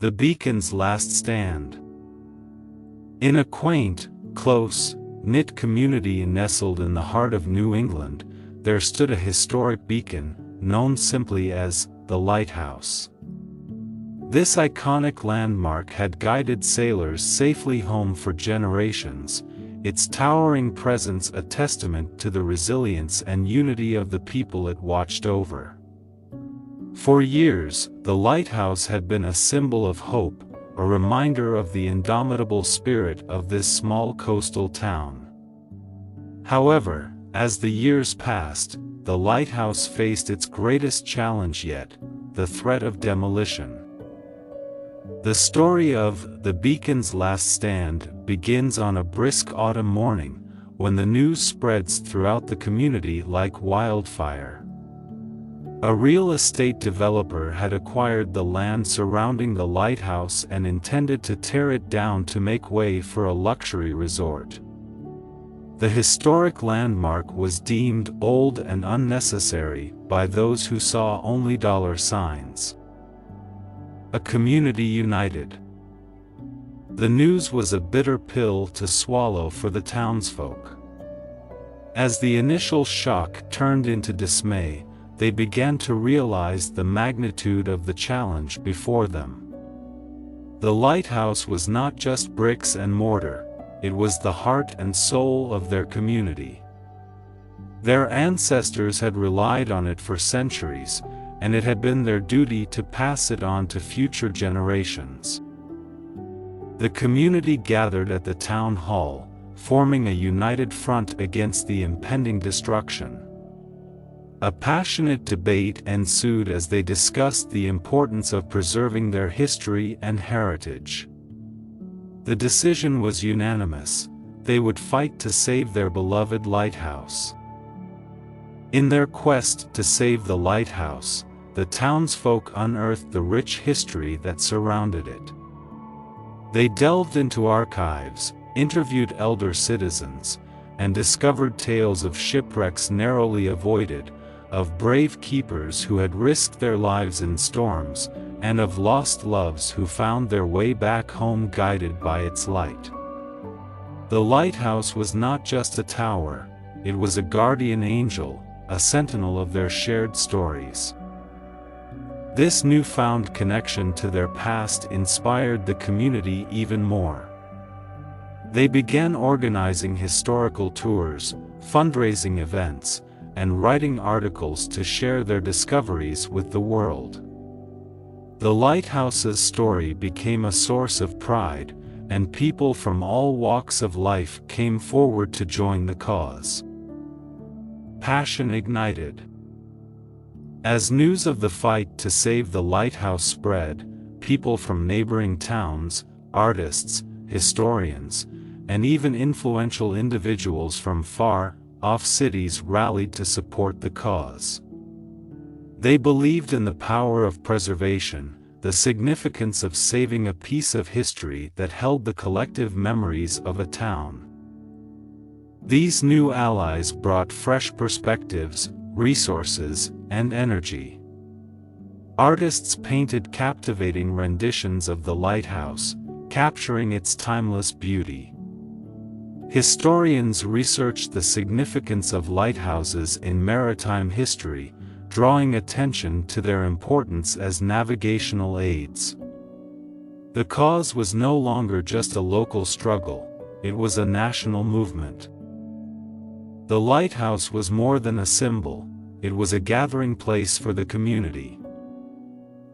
The beacon's last stand. In a quaint, close-knit community nestled in the heart of New England, there stood a historic beacon, known simply as the Lighthouse. This iconic landmark had guided sailors safely home for generations, its towering presence a testament to the resilience and unity of the people it watched over. For years, the lighthouse had been a symbol of hope, a reminder of the indomitable spirit of this small coastal town. However, as the years passed, the lighthouse faced its greatest challenge yet, the threat of demolition. The story of the beacon's last stand begins on a brisk autumn morning, when the news spreads throughout the community like wildfire. A real estate developer had acquired the land surrounding the lighthouse and intended to tear it down to make way for a luxury resort. The historic landmark was deemed old and unnecessary by those who saw only dollar signs. A community united. The news was a bitter pill to swallow for the townsfolk. As the initial shock turned into dismay, they began to realize the magnitude of the challenge before them. The lighthouse was not just bricks and mortar, it was the heart and soul of their community. Their ancestors had relied on it for centuries, and it had been their duty to pass it on to future generations. The community gathered at the town hall, forming a united front against the impending destruction. A passionate debate ensued as they discussed the importance of preserving their history and heritage. The decision was unanimous: they would fight to save their beloved lighthouse. In their quest to save the lighthouse, the townsfolk unearthed the rich history that surrounded it. They delved into archives, interviewed elder citizens, and discovered tales of shipwrecks narrowly avoided, of brave keepers who had risked their lives in storms, and of lost loves who found their way back home guided by its light. The lighthouse was not just a tower, it was a guardian angel, a sentinel of their shared stories. This newfound connection to their past inspired the community even more. They began organizing historical tours, fundraising events, and writing articles to share their discoveries with the world. The lighthouse's story became a source of pride, and people from all walks of life came forward to join the cause. Passion ignited. As news of the fight to save the lighthouse spread, people from neighboring towns, artists, historians, and even influential individuals from far-off cities rallied to support the cause. They believed in the power of preservation, the significance of saving a piece of history that held the collective memories of a town. These new allies brought fresh perspectives, resources, and energy. Artists painted captivating renditions of the lighthouse, capturing its timeless beauty. Historians researched the significance of lighthouses in maritime history, drawing attention to their importance as navigational aids. The cause was no longer just a local struggle, it was a national movement. The lighthouse was more than a symbol, it was a gathering place for the community.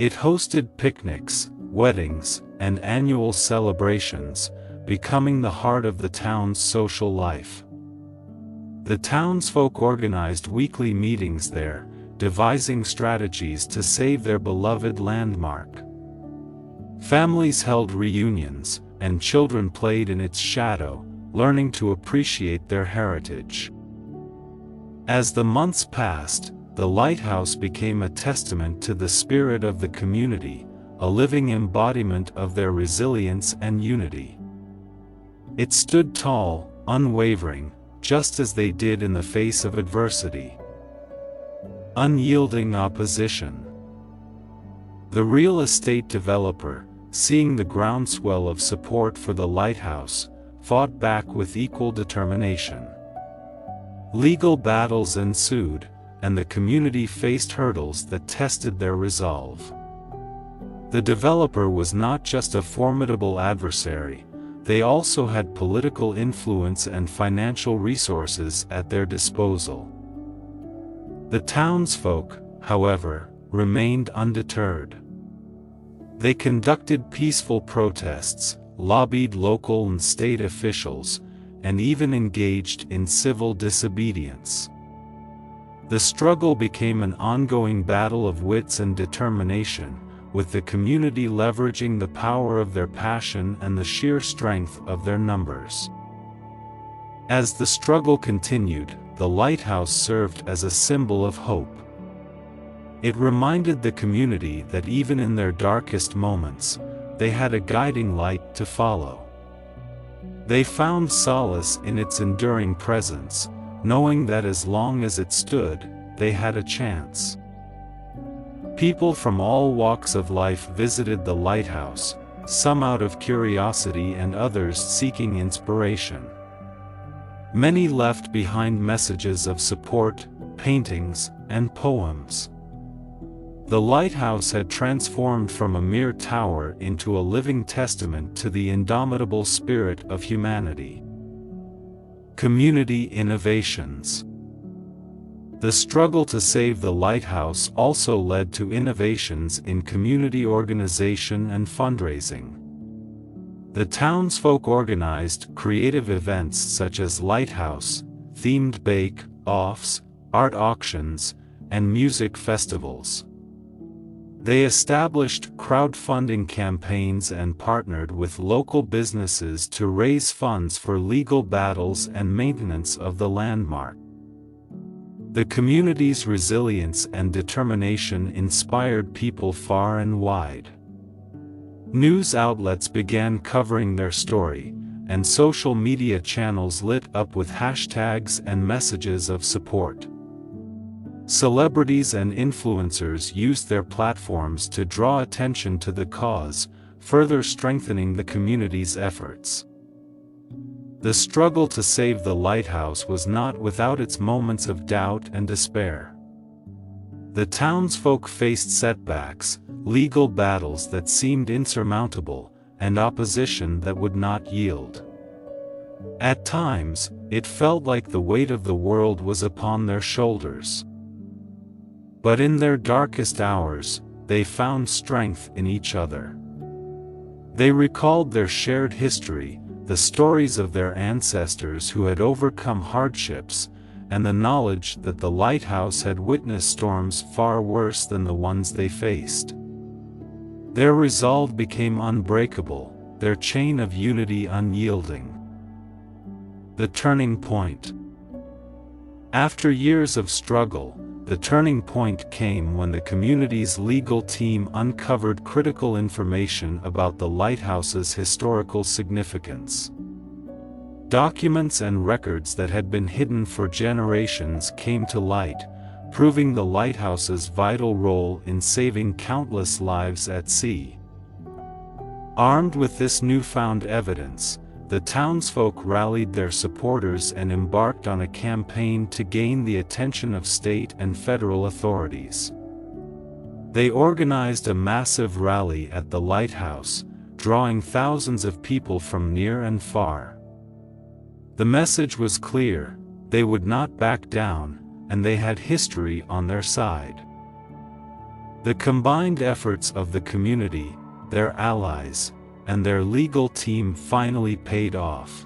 It hosted picnics, weddings, and annual celebrations, becoming the heart of the town's social life. The townsfolk organized weekly meetings there, devising strategies to save their beloved landmark. Families held reunions, and children played in its shadow, learning to appreciate their heritage. As the months passed, the lighthouse became a testament to the spirit of the community, a living embodiment of their resilience and unity. It stood tall, unwavering, just as they did in the face of adversity. Unyielding opposition. The real estate developer, seeing the groundswell of support for the lighthouse, fought back with equal determination. Legal battles ensued, and the community faced hurdles that tested their resolve. The developer was not just a formidable adversary, they also had political influence and financial resources at their disposal. The townsfolk, however, remained undeterred. They conducted peaceful protests, lobbied local and state officials, and even engaged in civil disobedience. The struggle became an ongoing battle of wits and determination, with the community leveraging the power of their passion and the sheer strength of their numbers. As the struggle continued, the lighthouse served as a symbol of hope. It reminded the community that even in their darkest moments, they had a guiding light to follow. They found solace in its enduring presence, knowing that as long as it stood, they had a chance. People from all walks of life visited the lighthouse, some out of curiosity and others seeking inspiration. Many left behind messages of support, paintings, and poems. The lighthouse had transformed from a mere tower into a living testament to the indomitable spirit of humanity. Community innovations. The struggle to save the lighthouse also led to innovations in community organization and fundraising. The townsfolk organized creative events such as lighthouse-themed bake-offs, art auctions, and music festivals. They established crowdfunding campaigns and partnered with local businesses to raise funds for legal battles and maintenance of the landmark. The community's resilience and determination inspired people far and wide. News outlets began covering their story, and social media channels lit up with hashtags and messages of support. Celebrities and influencers used their platforms to draw attention to the cause, further strengthening the community's efforts. The struggle to save the lighthouse was not without its moments of doubt and despair. The townsfolk faced setbacks, legal battles that seemed insurmountable, and opposition that would not yield. At times, it felt like the weight of the world was upon their shoulders. But in their darkest hours, they found strength in each other. They recalled their shared history, the stories of their ancestors who had overcome hardships, and the knowledge that the lighthouse had witnessed storms far worse than the ones they faced. Their resolve became unbreakable, their chain of unity unyielding. The turning point. After years of struggle, the turning point came when the community's legal team uncovered critical information about the lighthouse's historical significance. Documents and records that had been hidden for generations came to light, proving the lighthouse's vital role in saving countless lives at sea. Armed with this newfound evidence, the townsfolk rallied their supporters and embarked on a campaign to gain the attention of state and federal authorities. They organized a massive rally at the lighthouse, drawing thousands of people from near and far. The message was clear: they would not back down, and they had history on their side. The combined efforts of the community, their allies, and their legal team finally paid off.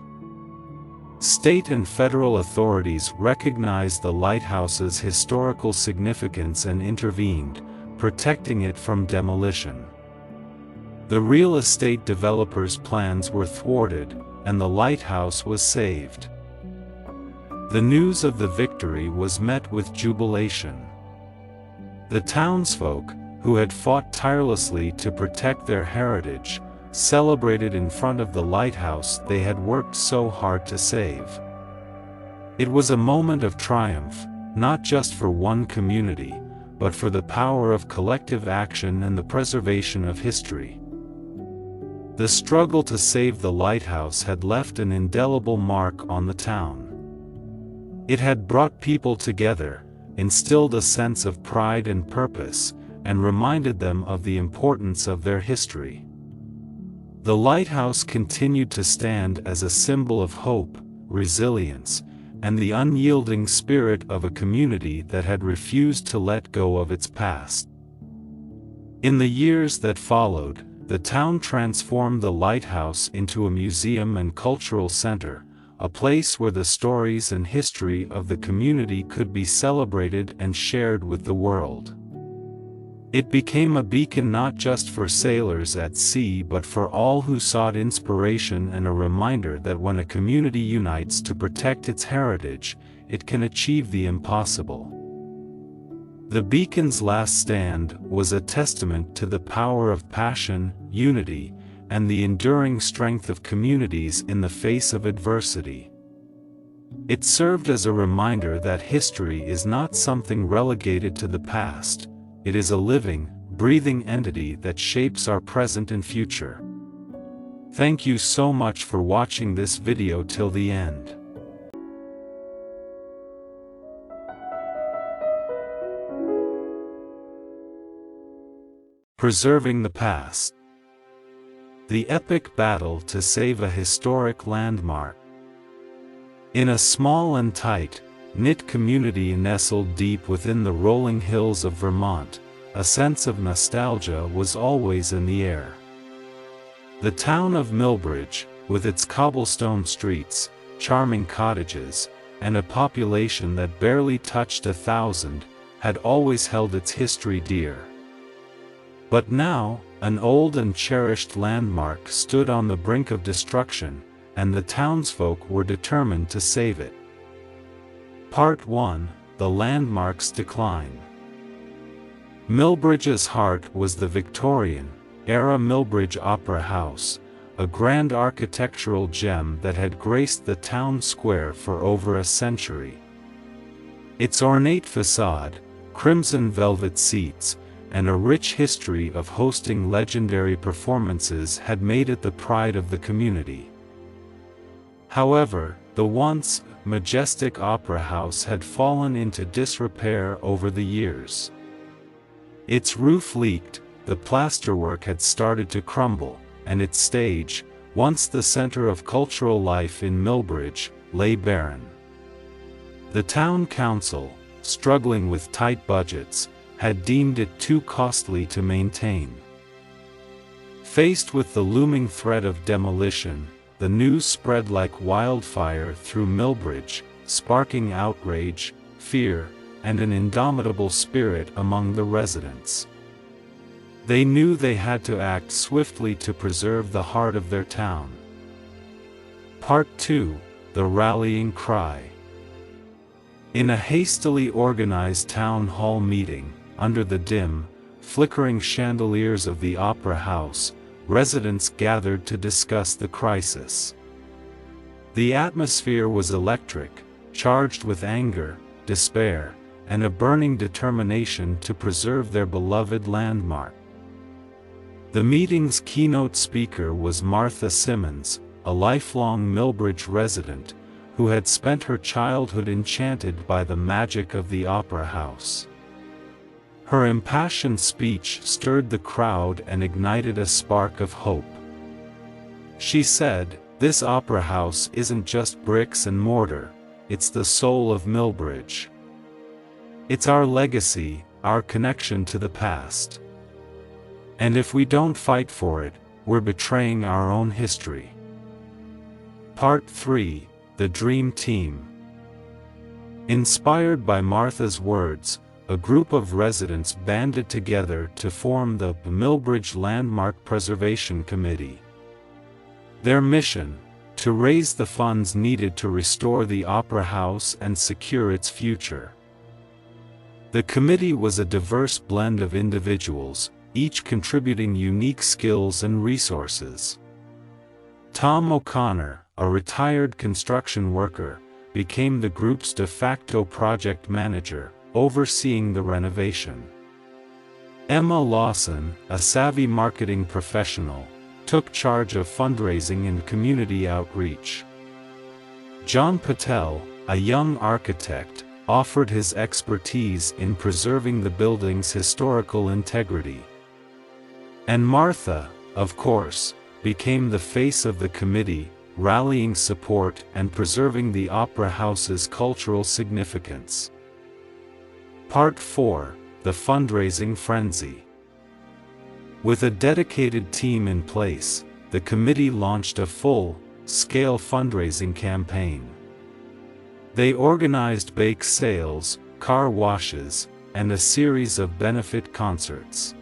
State and federal authorities recognized the lighthouse's historical significance and intervened, protecting it from demolition. The real estate developers' plans were thwarted, and the lighthouse was saved. The news of the victory was met with jubilation. The townsfolk, who had fought tirelessly to protect their heritage, celebrated in front of the lighthouse they had worked so hard to save. It was a moment of triumph, not just for one community, but for the power of collective action and the preservation of history. The struggle to save the lighthouse had left an indelible mark on the town. It had brought people together, instilled a sense of pride and purpose, and reminded them of the importance of their history. The lighthouse continued to stand as a symbol of hope, resilience, and the unyielding spirit of a community that had refused to let go of its past. In the years that followed, the town transformed the lighthouse into a museum and cultural center, a place where the stories and history of the community could be celebrated and shared with the world. It became a beacon not just for sailors at sea but for all who sought inspiration, and a reminder that when a community unites to protect its heritage, it can achieve the impossible. The beacon's last stand was a testament to the power of passion, unity, and the enduring strength of communities in the face of adversity. It served as a reminder that history is not something relegated to the past. It is a living, breathing entity that shapes our present and future. Thank you so much for watching this video till the end. Preserving the past. The epic battle to save a historic landmark. In a small and tight-knit community nestled deep within the rolling hills of Vermont, a sense of nostalgia was always in the air. The town of Millbridge, with its cobblestone streets, charming cottages, and a population that barely touched 1,000, had always held its history dear. But now, an old and cherished landmark stood on the brink of destruction, and the townsfolk were determined to save it. Part 1: The Landmark's Decline. Millbridge's heart was the Victorian-era Millbridge Opera House, a grand architectural gem that had graced the town square for over a century. Its ornate facade, crimson velvet seats, and a rich history of hosting legendary performances had made it the pride of the community. However, the once majestic opera house had fallen into disrepair over the years. Its roof leaked, the plasterwork had started to crumble, and its stage, once the center of cultural life in Millbridge, lay barren. The town council, struggling with tight budgets, had deemed it too costly to maintain. Faced with the looming threat of demolition, the news spread like wildfire through Millbridge, sparking outrage, fear, and an indomitable spirit among the residents. They knew they had to act swiftly to preserve the heart of their town. Part 2: The Rallying Cry. In a hastily organized town hall meeting, under the dim, flickering chandeliers of the opera house, residents gathered to discuss the crisis. The atmosphere was electric, charged with anger, despair, and a burning determination to preserve their beloved landmark. The meeting's keynote speaker was Martha Simmons, a lifelong Millbridge resident, who had spent her childhood enchanted by the magic of the opera house. Her impassioned speech stirred the crowd and ignited a spark of hope. She said, "This opera house isn't just bricks and mortar, it's the soul of Millbridge. It's our legacy, our connection to the past. And if we don't fight for it, we're betraying our own history." Part 3: The Dream Team. Inspired by Martha's words, a group of residents banded together to form the Millbridge Landmark Preservation Committee. Their mission: to raise the funds needed to restore the opera house and secure its future. The committee was a diverse blend of individuals, each contributing unique skills and resources. Tom O'Connor, a retired construction worker, became the group's de facto project manager, overseeing the renovation. Emma Lawson, a savvy marketing professional, took charge of fundraising and community outreach. John Patel, a young architect, offered his expertise in preserving the building's historical integrity. And Martha, of course, became the face of the committee, rallying support and preserving the Opera House's cultural significance. Part 4: The Fundraising Frenzy. With a dedicated team in place, the committee launched a full-scale fundraising campaign. They organized bake sales, car washes, and a series of benefit concerts.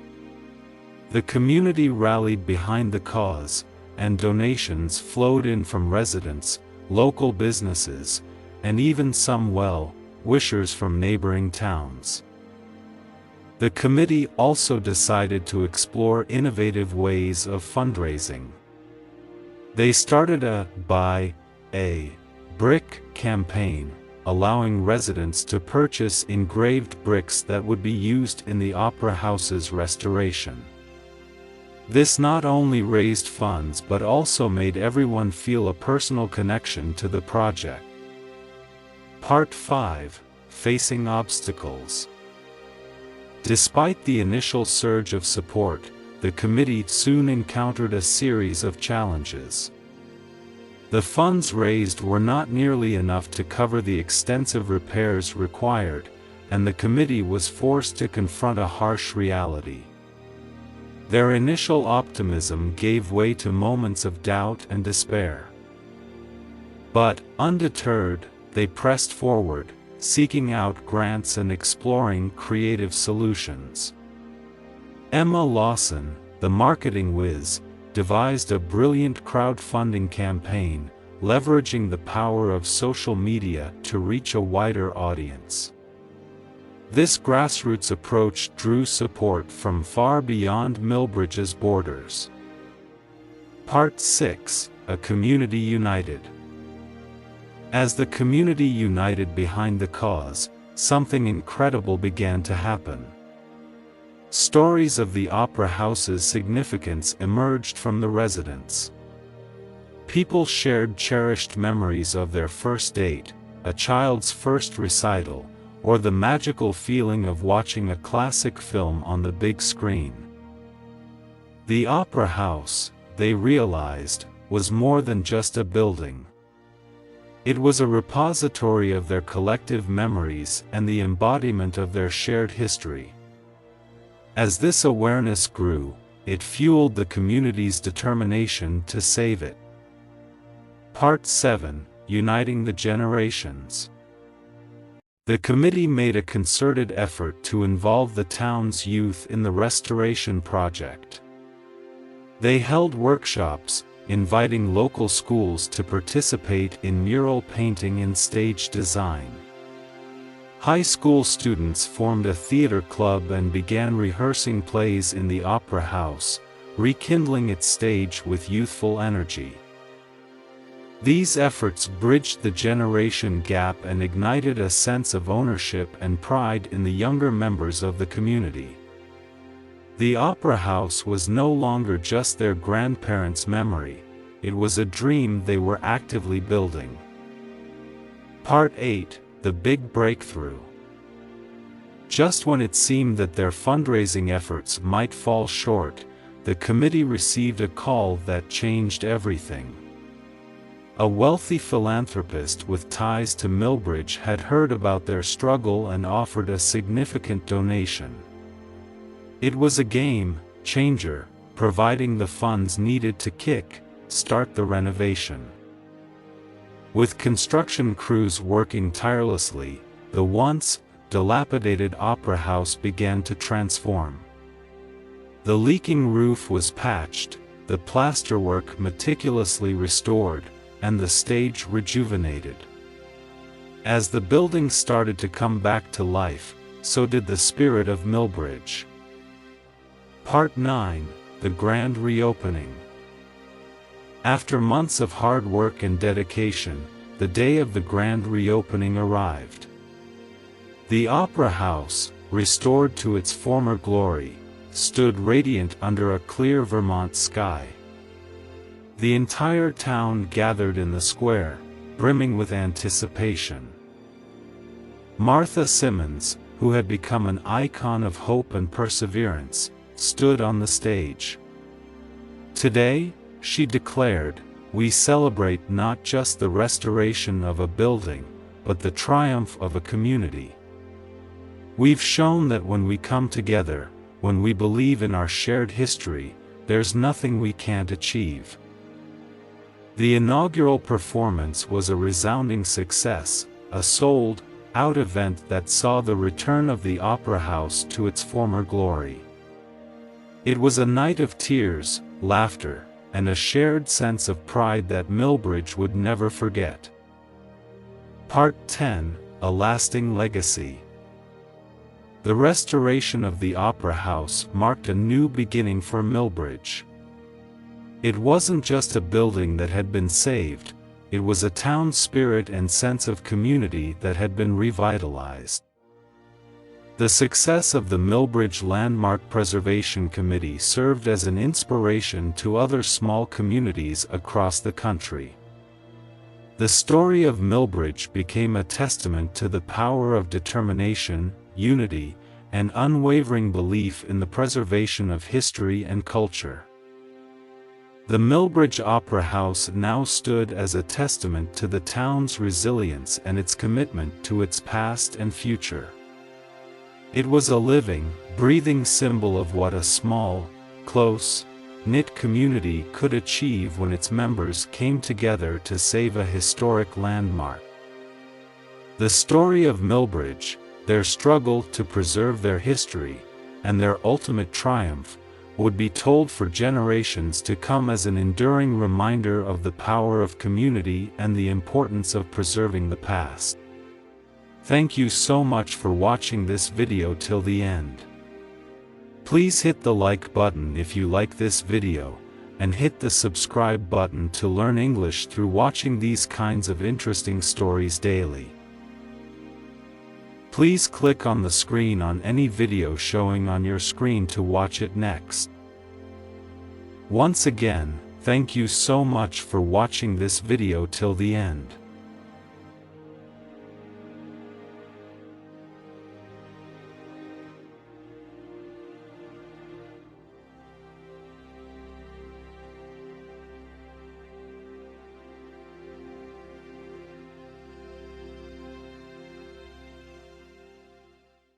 The community rallied behind the cause, and donations flowed in from residents, local businesses, and even some well-wishers from neighboring towns. The committee also decided to explore innovative ways of fundraising. They started a Buy a Brick campaign, allowing residents to purchase engraved bricks that would be used in the Opera House's restoration. This not only raised funds but also made everyone feel a personal connection to the project. Part 5: Facing Obstacles. Despite the initial surge of support, the committee soon encountered a series of challenges. The funds raised were not nearly enough to cover the extensive repairs required, and the committee was forced to confront a harsh reality. Their initial optimism gave way to moments of doubt and despair. But, undeterred, they pressed forward, seeking out grants and exploring creative solutions. Emma Lawson, the marketing whiz, devised a brilliant crowdfunding campaign, leveraging the power of social media to reach a wider audience. This grassroots approach drew support from far beyond Millbridge's borders. Part 6: A Community United. As the community united behind the cause, something incredible began to happen. Stories of the Opera House's significance emerged from the residents. People shared cherished memories of their first date, a child's first recital, or the magical feeling of watching a classic film on the big screen. The Opera House, they realized, was more than just a building. It was a repository of their collective memories and the embodiment of their shared history. As this awareness grew, it fueled the community's determination to save it. Part 7: Uniting the Generations. The committee made a concerted effort to involve the town's youth in the restoration project. They held workshops, inviting local schools to participate in mural painting and stage design. High school students formed a theater club and began rehearsing plays in the Opera House, rekindling its stage with youthful energy. These efforts bridged the generation gap and ignited a sense of ownership and pride in the younger members of the community. The Opera House was no longer just their grandparents' memory, it was a dream they were actively building. Part 8: The Big Breakthrough. Just when it seemed that their fundraising efforts might fall short, the committee received a call that changed everything. A wealthy philanthropist with ties to Millbridge had heard about their struggle and offered a significant donation. It was a game changer, providing the funds needed to kick-start the renovation. With construction crews working tirelessly, the once dilapidated Opera House began to transform. The leaking roof was patched, the plasterwork meticulously restored, and the stage rejuvenated. As the building started to come back to life, so did the spirit of Millbridge. Part 9: The Grand Reopening. After months of hard work and dedication, the day of the grand reopening arrived. The Opera House, restored to its former glory, stood radiant under a clear Vermont sky. The entire town gathered in the square, brimming with anticipation. Martha Simmons, who had become an icon of hope and perseverance, stood on the stage. Today, she declared, we celebrate not just the restoration of a building, but the triumph of a community. We've shown that when we come together, when we believe in our shared history, there's nothing we can't achieve. The inaugural performance was a resounding success, a sold-out event that saw the return of the Opera House to its former glory. It was a night of tears, laughter, and a shared sense of pride that Millbridge would never forget. Part 10: A Lasting Legacy. The restoration of the Opera House marked a new beginning for Millbridge. It wasn't just a building that had been saved, it was a town spirit and sense of community that had been revitalized. The success of the Millbridge Landmark Preservation Committee served as an inspiration to other small communities across the country. The story of Millbridge became a testament to the power of determination, unity, and unwavering belief in the preservation of history and culture. The Millbridge Opera House now stood as a testament to the town's resilience and its commitment to its past and future. It was a living, breathing symbol of what a small, close-knit community could achieve when its members came together to save a historic landmark. The story of Millbridge, their struggle to preserve their history, and their ultimate triumph, would be told for generations to come as an enduring reminder of the power of community and the importance of preserving the past. Thank you so much for watching this video till the end. Please hit the like button if you like this video, and hit the subscribe button to learn English through watching these kinds of interesting stories daily. Please click on the screen on any video showing on your screen to watch it next. Once again, thank you so much for watching this video till the end.